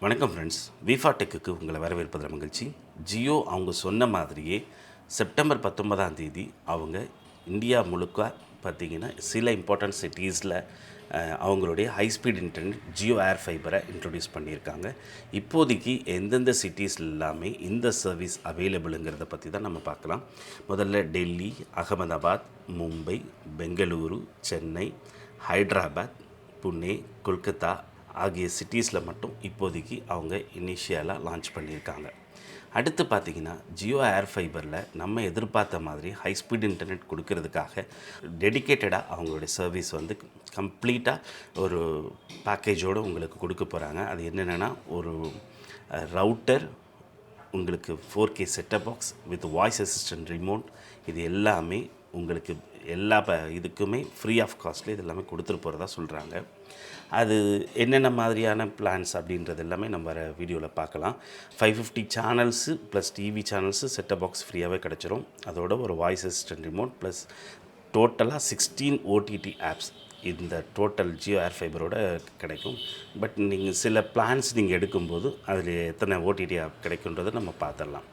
வணக்கம் ஃப்ரெண்ட்ஸ், விஃபா டெக்குக்கு உங்களை வரவேற்பதில் மகிழ்ச்சி. ஜியோ அவங்க சொன்ன மாதிரியே செப்டம்பர் 19ஆம் தேதி அவங்க இந்தியா முழுக்க பார்த்திங்கன்னா சில இம்பார்ட்டன்ட் சிட்டிஸில் அவங்களுடைய ஹை ஸ்பீட் இன்டர்நெட் ஜியோ ஏர் ஃபைபரை இன்ட்ரடியூஸ் பண்ணியிருக்காங்க. இப்போதைக்கு எந்தெந்த சிட்டிஸ் எல்லாமே இந்த சர்வீஸ் அவைலபிளுங்கிறத பற்றி தான் நம்ம பார்க்கலாம். முதல்ல டெல்லி, அகமதாபாத், மும்பை, பெங்களூரு, சென்னை, ஹைதராபாத், புனே, கொல்கத்தா ஆகிய சிட்டிஸில் மட்டும் இப்போதைக்கு அவங்க இனிஷியலாக லான்ச் பண்ணியிருக்காங்க. அடுத்து பார்த்திங்கன்னா ஜியோ ஏர் ஃபைபரில் நம்ம எதிர்பார்த்த மாதிரி ஹை ஸ்பீட் இன்டர்நெட் கொடுக்கறதுக்காக டெடிக்கேட்டடாக அவங்களுடைய சர்வீஸ் வந்து கம்ப்ளீட்டாக ஒரு பேக்கேஜோடு உங்களுக்கு கொடுக்க போகிறாங்க. அது என்னென்னா ஒரு ரவுட்டர், உங்களுக்கு 4K setup box with voice assistant remote, இது எல்லாமே உங்களுக்கு எல்லா இதுக்குமே ஃப்ரீ ஆஃப் காஸ்ட்லேயே இது எல்லாமே கொடுத்துட்டு போகிறதா சொல்கிறாங்க. அது என்னென்ன மாதிரியான பிளான்ஸ் அப்படின்றது எல்லாமே நம்ம வர வீடியோவில் பார்க்கலாம். 550 channels plus TV channels setup box ஃப்ரீயாகவே கிடச்சிரும். அதோட ஒரு வாய்ஸ் அசிஸ்டன்ட் ரிமோட் ப்ளஸ் டோட்டலாக 16 ஓடிடி ஆப்ஸ் இந்த டோட்டல் ஜியோ ஏர் ஃபைபரோட கிடைக்கும். பட் நீங்கள் சில பிளான்ஸ் நீங்கள் எடுக்கும்போது அதில் எத்தனை ஓடிடி ஆப் கிடைக்குன்றதை நம்ம பார்த்துடலாம்.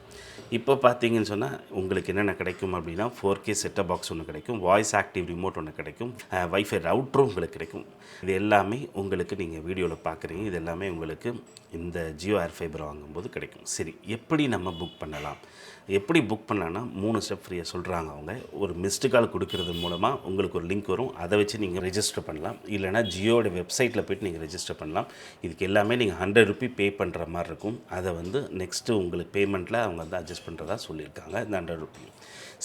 இப்போ பார்த்தீங்கன்னு சொன்னால் உங்களுக்கு என்னென்ன கிடைக்கும் அப்படின்னா 4K செட்டப் பாக்ஸ் ஒன்று கிடைக்கும், வாய்ஸ் ஆக்டிவ் ரிமோட் ஒன்று கிடைக்கும், வைஃபை ரவுட்டரும் உங்களுக்கு கிடைக்கும். இது எல்லாமே உங்களுக்கு நீங்கள் வீடியோவில் பார்க்குறீங்க. இது எல்லாமே உங்களுக்கு இந்த ஜியோ ஏர் ஃபைபர் வாங்கும்போது கிடைக்கும். சரி, எப்படி நம்ம புக் பண்ணலாம்? எப்படி புக் பண்ணலான்னா 3 ஸ்டெப் ஃப்ரீயாக சொல்கிறாங்க அவங்க. ஒரு மிஸ்டு கால் கொடுக்கறது மூலமாக உங்களுக்கு ஒரு லிங்க் வரும், அதை வச்சு நீங்கள் ரெஜிஸ்டர் பண்ணலாம். இல்லைனா ஜியோட வெப்சைட்டில் போய்ட்டு நீங்கள் ரெஜிஸ்டர் பண்ணலாம். இதுக்கு எல்லாமே நீங்கள் 100 ரூபி பே பண்ணுற மாதிரி இருக்கும். அதை வந்து நெக்ஸ்ட்டு உங்களுக்கு பேமெண்ட்டில் அவங்க வந்து அட்ஜஸ்ட் பண்ணுறதா சொல்லியிருக்காங்க, இந்த 100 ரூபி.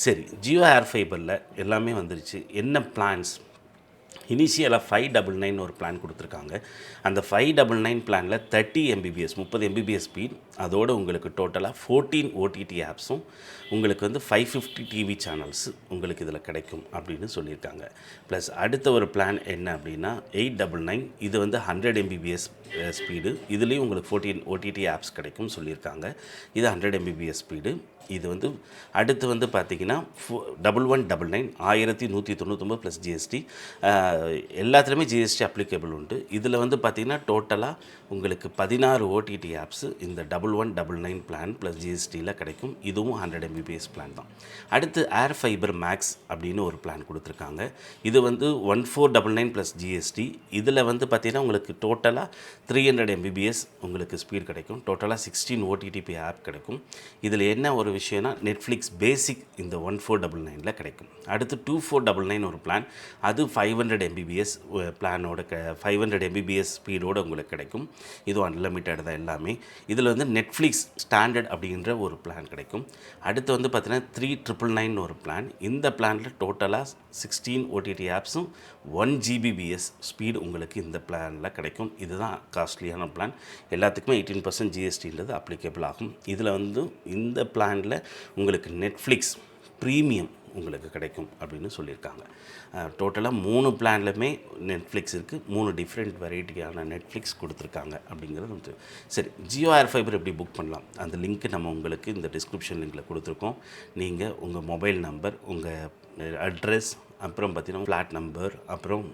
சரி, ஜியோ ஏர் ஃபைபரில் எல்லாமே வந்துருச்சு. என்ன பிளான்ஸ்? இனிஷியலாக 599 ஒரு பிளான் கொடுத்துருக்காங்க. அந்த 599 பிளானில் 30 MBPS 30 MBPS ஸ்பீட், அதோடு உங்களுக்கு டோட்டலாக 14 ஓடிடி ஆப்ஸும் உங்களுக்கு வந்து 550 டிவி சேனல்ஸ் உங்களுக்கு இதில் கிடைக்கும் அப்படின்னு சொல்லியிருக்காங்க. ப்ளஸ் அடுத்த ஒரு பிளான் என்ன அப்படின்னா 899, இது வந்து 100 MBPS ஸ்பீடு, இதுலேயும் உங்களுக்கு 14 ஓடிடி ஆப்ஸ் கிடைக்கும் சொல்லியிருக்காங்க. இது 100 MBPS ஸ்பீடு. இது வந்து அடுத்து வந்து பார்த்திங்கன்னா 1199 1199 ப்ளஸ் ஜிஎஸ்டி. எல்லாத்துலேயுமே ஜிஎஸ்டி அப்ளிகேபிள் உண்டு. இதில் வந்து பார்த்திங்கன்னா டோட்டலாக உங்களுக்கு 16 ஓடிடி ஆப்ஸு இந்த 1199 பிளான் ப்ளஸ் ஜிஎஸ்டியில் கிடைக்கும். இதுவும் 100 MBPS பிளான் தான். அடுத்து ஏர் ஃபைபர் மேக்ஸ் அப்படின்னு ஒரு பிளான் கொடுத்துருக்காங்க. இது வந்து 1499 ப்ளஸ் ஜிஎஸ்டி. இதில் வந்து பார்த்திங்கன்னா உங்களுக்கு டோட்டலாக 300 MBPS உங்களுக்கு ஸ்பீட் கிடைக்கும். டோட்டலாக 16 ஓடிடிபி ஆப் கிடைக்கும். இதில் என்ன ஒரு விஷயம்னா நெட்ஃப்ளிக்ஸ் பேசிக் இந்த 1499 கிடைக்கும். அடுத்து 2499 ஒரு பிளான், அது 500 MBPS பிளானோட 500 MBPS ஸ்பீடோடு உங்களுக்கு கிடைக்கும். இதுவும் அன்லிமிட்டட் தான் எல்லாமே. இதில் வந்து நெட்ஃப்ளிக்ஸ் ஸ்டாண்டர்ட் அப்படின்ற ஒரு பிளான் கிடைக்கும். அடுத்து வந்து பார்த்தீங்கன்னா 3999 ஒரு பிளான். இந்த பிளானில் டோட்டலாக 16 ஓடிடி ஆப்ஸும் 1 GBPS ஸ்பீடு உங்களுக்கு இந்த பிளானில் கிடைக்கும். இதுதான் காஸ்ட்லியான பிளான். எல்லாத்துக்குமே 18% ஜிஎஸ்டின்றது அப்ளிகேபிள் ஆகும். இதில் வந்து இந்த பிளானில் உங்களுக்கு நெட்ஃப்ளிக்ஸ் ப்ரீமியம் உங்களுக்கு கிடைக்கும் அப்படின்னு சொல்லியிருக்காங்க. டோட்டலாக 3 பிளான்லையுமே நெட்ஃப்ளிக்ஸ் இருக்குது. 3 டிஃப்ரெண்ட் வெரைட்டியான நெட்ஃப்ளிக்ஸ் கொடுத்துருக்காங்க அப்படிங்கிறது வந்து. சரி, ஜியோ ஏர் ஃபைபர் எப்படி புக் பண்ணலாம்? அந்த லிங்க்கு நம்ம உங்களுக்கு இந்த டிஸ்கிரிப்ஷன் லிங்கில் கொடுத்துருக்கோம். நீங்கள் உங்கள் மொபைல் நம்பர், உங்கள் அட்ரஸ், அப்புறம் பார்த்திங்கன்னா ஃப்ளாட் நம்பர், அப்புறம்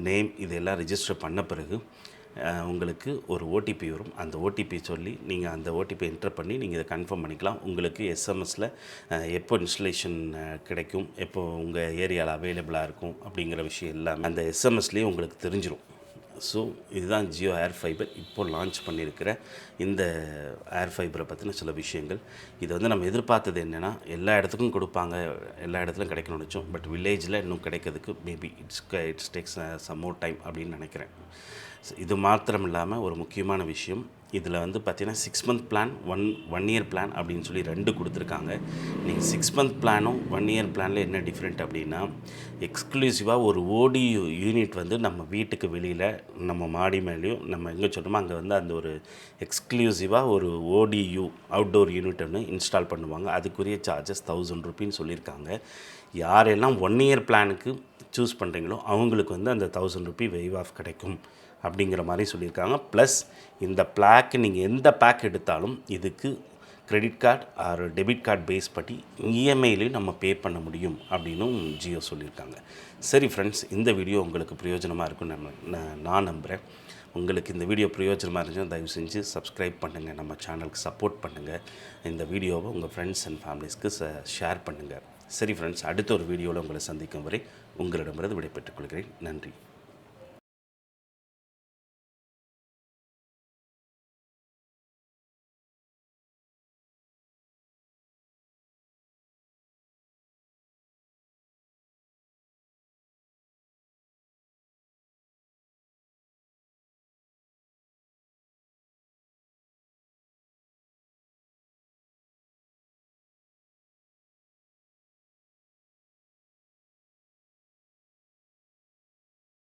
நேம், இதெல்லாம் ரிஜிஸ்டர் பண்ண பிறகு உங்களுக்கு ஒரு ஓடிபி வரும். அந்த ஓடிபி சொல்லி நீங்கள் அந்த ஓடிபி என்டர் பண்ணி நீங்கள் இதை கன்ஃபார்ம் பண்ணிக்கலாம். உங்களுக்கு எஸ்எம்எஸில் எப்போ இன்ஸ்டலேஷன் கிடைக்கும், எப்போ உங்கள் ஏரியாவில் அவைலபிளாக இருக்கும் அப்படிங்கிற விஷயம் எல்லாமே அந்த எஸ்எம்எஸ்லேயே உங்களுக்கு தெரிஞ்சிடும். ஸோ இதுதான் ஜியோ ஏர் ஃபைபர் இப்போது லான்ச் பண்ணியிருக்கிற இந்த ஏர் ஃபைபரை பற்றின சில விஷயங்கள். இது வந்து நம்ம எதிர்பார்த்தது என்னென்னா எல்லா இடத்துக்கும் கொடுப்பாங்க, எல்லா இடத்துலையும் கிடைக்கணும்னு நினச்சோம். பட் வில்லேஜில் இன்னும் கிடைக்கிறதுக்கு maybe it's takes some more time அப்படின்னு நினைக்கிறேன். இது மாத்திரம் இல்லாமல் ஒரு முக்கியமான விஷயம், இதில் வந்து பார்த்திங்கன்னா 6 month plan, one year plan அப்படின்னு சொல்லி 2 கொடுத்துருக்காங்க. நீங்கள் 6 மந்த் பிளானும் 1 இயர் பிளானில் என்ன டிஃப்ரெண்ட் அப்படின்னா, எக்ஸ்க்ளூசிவாக ஒரு ஓடி யூனிட் வந்து நம்ம வீட்டுக்கு வெளியில் நம்ம மாடி மேலேயும் நம்ம எங்கே சொல்கிறோமோ அங்கே வந்து அந்த ஒரு எக்ஸ்க்ளூசிவாக ஒரு ஓடியூ அவுட்டோர் யூனிட் ஒன்று இன்ஸ்டால் பண்ணுவாங்க. அதுக்குரிய சார்ஜஸ் 1000 ரூபின்னு சொல்லியிருக்காங்க. யாரெல்லாம் 1 இயர் பிளானுக்கு சூஸ் பண்ணுறீங்களோ அவங்களுக்கு வந்து அந்த 1000 ரூபி வெய்வ் ஆஃப் கிடைக்கும் அப்படிங்கிற மாதிரி சொல்லியிருக்காங்க. ப்ளஸ் இந்த பிளாக்கு நீங்கள் எந்த பேக் எடுத்தாலும் இதுக்கு credit card or debit card பேஸ் பற்றி இஎம்ஐலையும் நம்ம பே பண்ண முடியும் அப்படின்னும் ஜியோ சொல்லியிருக்காங்க. சரி ஃப்ரெண்ட்ஸ், இந்த வீடியோ உங்களுக்கு பிரயோஜனமாக இருக்குன்னு நான் நம்புகிறேன். உங்களுக்கு இந்த வீடியோ பிரயோஜனமாக இருந்துச்சுன்னா தயவு செஞ்சு சப்ஸ்கிரைப் பண்ணுங்கள், நம்ம சேனலுக்கு சப்போர்ட் பண்ணுங்கள், இந்த வீடியோவை உங்கள் ஃப்ரெண்ட்ஸ் அண்ட் ஃபேமிலிஸ்க்கு ஷேர் பண்ணுங்கள். சரி ஃப்ரெண்ட்ஸ், அடுத்த ஒரு வீடியோவில் உங்களை சந்திக்கும் வரை உங்களிடமிருந்து விடைபெற்றுக் கொள்கிறேன். நன்றி.